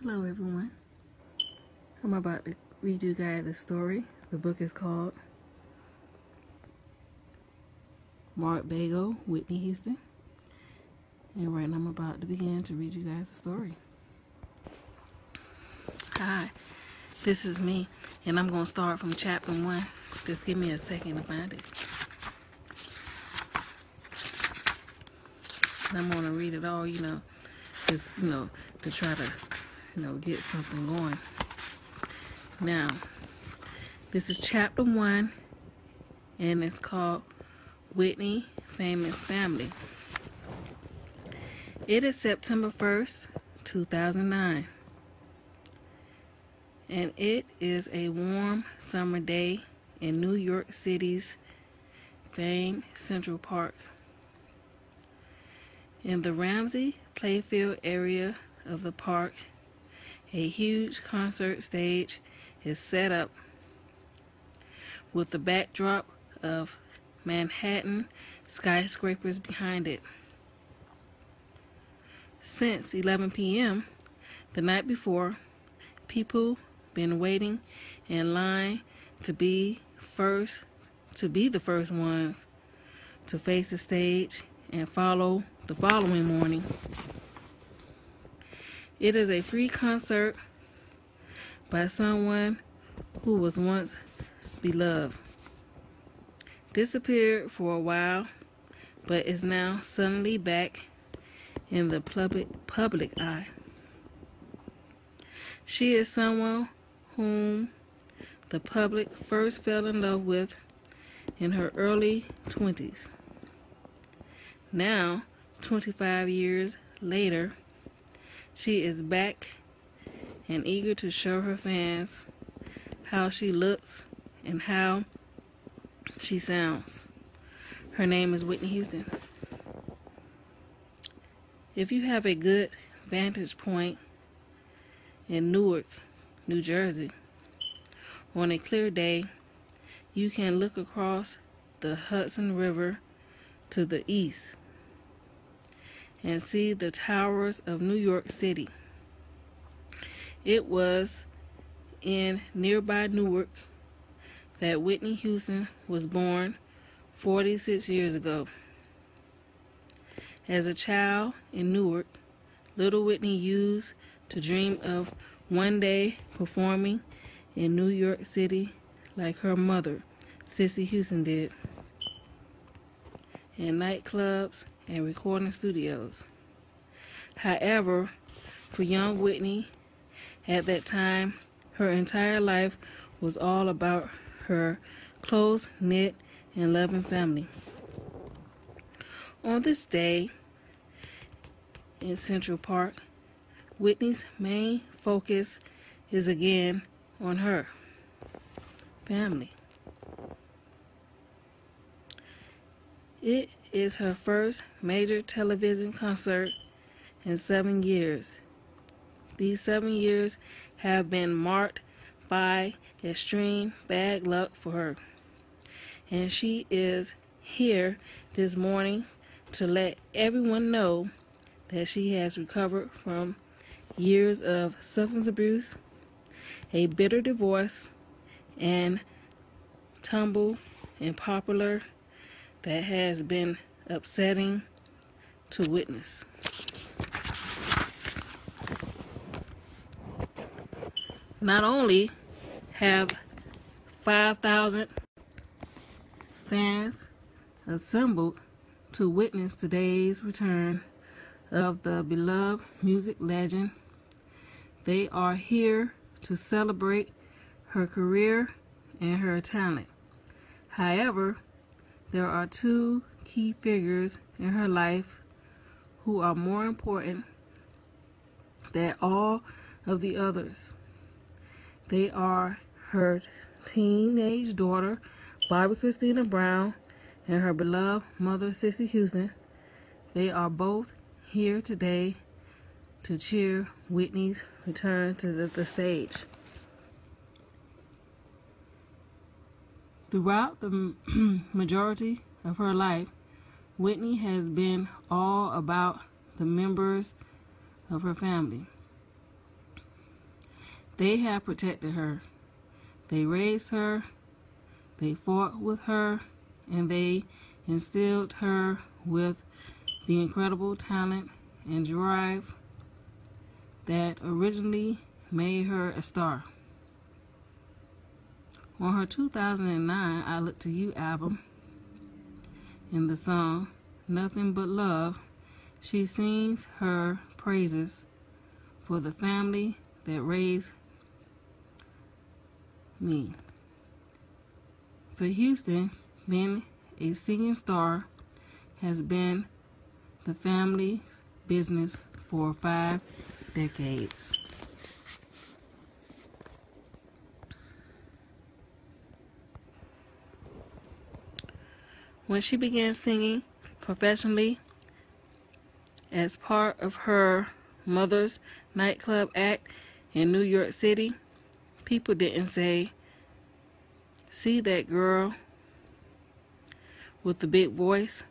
Hello everyone. I'm about to read you guys a story. The book is called Mark Bago, Whitney Houston. And right now I'm about to begin to read you guys a story. Hi, this is me. And I'm going to start from chapter 1. Just give me a second to find it. And I'm going to read it all, just, to try to, get something going. Now, this is chapter 1, and it's called Whitney Famous Family. It is September 1st, 2009, and it is a warm summer day in New York City's famed Central Park. In the Ramsey Playfield area of the park, a huge concert stage is set up with the backdrop of Manhattan skyscrapers behind it. Since 11 p.m. the night before, people been waiting in line to be the first ones to face the stage and follow the following morning. It is a free concert by someone who was once beloved, disappeared for a while, but is now suddenly back in the public eye. She is someone whom the public first fell in love with in her early 20s. Now, 25 years later, she is back and eager to show her fans how she looks and how she sounds. Her name is Whitney Houston. If you have a good vantage point in Newark, New Jersey, on a clear day, you can look across the Hudson River to the east and see the towers of New York City. It was in nearby Newark that Whitney Houston was born 46 years ago. As a child in Newark, little Whitney used to dream of one day performing in New York City like her mother, Sissy Houston, did, in nightclubs and recording studios. However, for young Whitney, at that time, her entire life was all about her close-knit and loving family. On this day in Central Park, Whitney's main focus is again on her family. It is her first major television concert in 7 years. These 7 years have been marked by extreme bad luck for her, and she is here this morning to let everyone know that she has recovered from years of substance abuse, a bitter divorce, and tumble in popular that has been upsetting to witness. Not only have 5,000 fans assembled to witness today's return of the beloved music legend, they are here to celebrate her career and her talent. However, there are two key figures in her life who are more important than all of the others. They are her teenage daughter, Bobby Christina Brown, and her beloved mother, Sissy Houston. They are both here today to cheer Whitney's return to the stage. Throughout the majority of her life, Whitney has been all about the members of her family. They have protected her. They raised her, they fought with her, and they instilled her with the incredible talent and drive that originally made her a star. On her 2009 I Look to You album, in the song Nothing But Love, she sings her praises for the family that raised me. For Houston, being a singing star has been the family's business for 5 decades. When she began singing professionally as part of her mother's nightclub act in New York City, people didn't say, "See that girl with the big voice?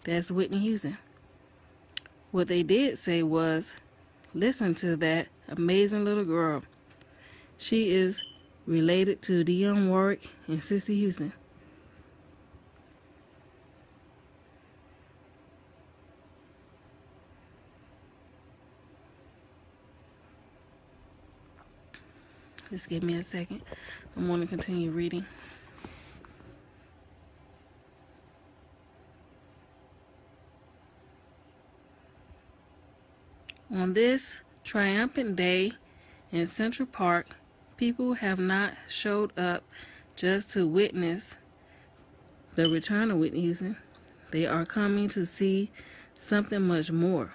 That's Whitney Houston." What they did say was, "Listen to that amazing little girl. She is related to Dionne Warwick and Whitney Houston." Just give me a second. I'm going to continue reading. On this triumphant day in Central Park, people have not showed up just to witness the return of Whitney Houston. They are coming to see something much more.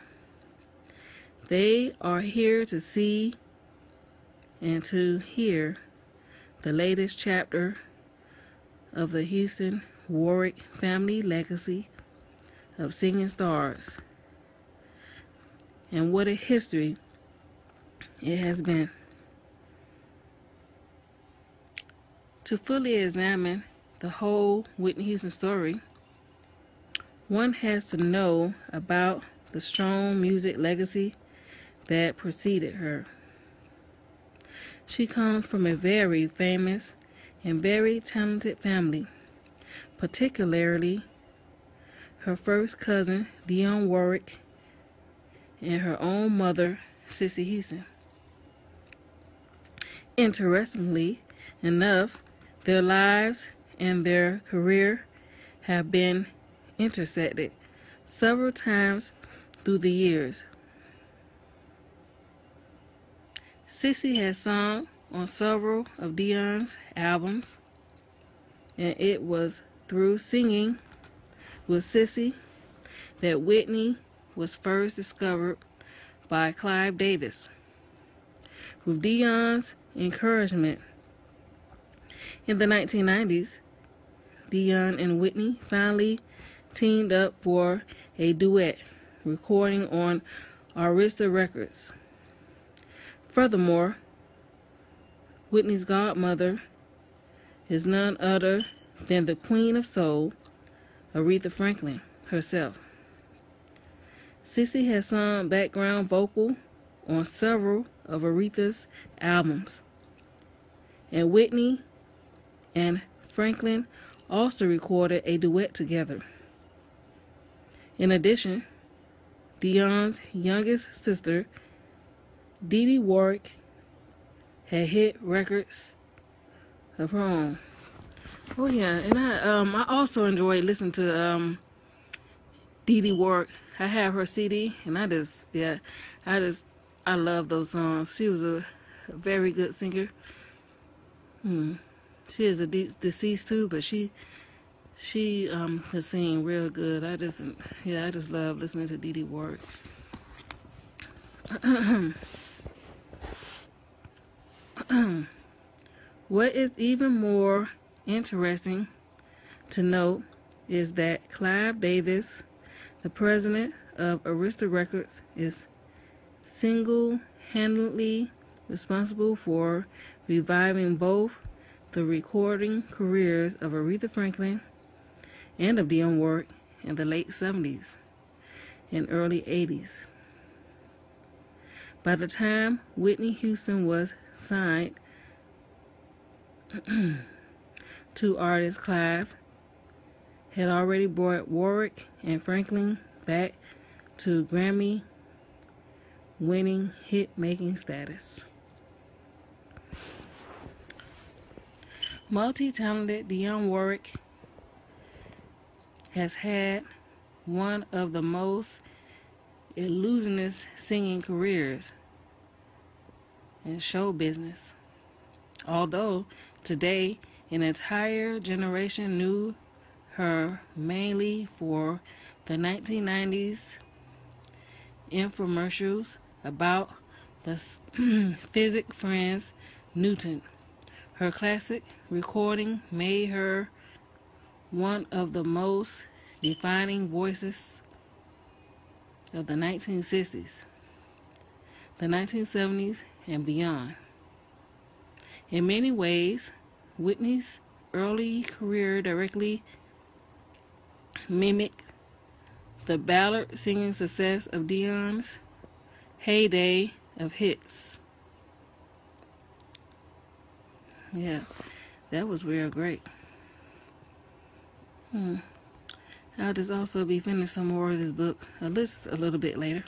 They are here to see and to hear the latest chapter of the Houston Warwick family legacy of singing stars. And what a history it has been. To fully examine the whole Whitney Houston story, one has to know about the strong music legacy that preceded her. She comes from a very famous and very talented family, particularly her first cousin, Dionne Warwick, and her own mother, Whitney Houston. Interestingly enough, their lives and their career have been intersected several times through the years. Sissy has sung on several of Dionne's albums, and it was through singing with Sissy that Whitney was first discovered by Clive Davis. With Dionne's encouragement, in the 1990s, Dionne and Whitney finally teamed up for a duet recording on Arista Records. Furthermore, Whitney's godmother is none other than the Queen of Soul, Aretha Franklin herself. Sissy has sung background vocal on several of Aretha's albums, and Whitney and Franklin also recorded a duet together. In addition, Dionne's youngest sister, Dee Dee Warwick, had hit records of her own. Oh yeah, and I also enjoy listening to Dee Dee Warwick. I have her CD, and I love those songs. She was a very good singer. She is deceased too, but she could sing real good. I just love listening to Dee Dee Warwick. What is even more interesting to note is that Clive Davis, the president of Arista Records, is single-handedly responsible for reviving both the recording careers of Aretha Franklin and of Dionne Warwick in the late 70s and early 80s. By the time Whitney Houston was signed to artist Clive had already brought Warwick and Franklin back to Grammy-winning hit-making status. Multi-talented Dionne Warwick has had one of the most illusionist singing careers in show business. Although today an entire generation knew her mainly for the 1990s infomercials about the physics friends Newton. Her classic recording made her one of the most defining voices of the 1960s, the 1970s, and beyond. In many ways, Whitney's early career directly mimicked the ballad singing success of Dionne's heyday of hits. Yeah, that was real great. I'll just also be finishing some more of this book a little bit later.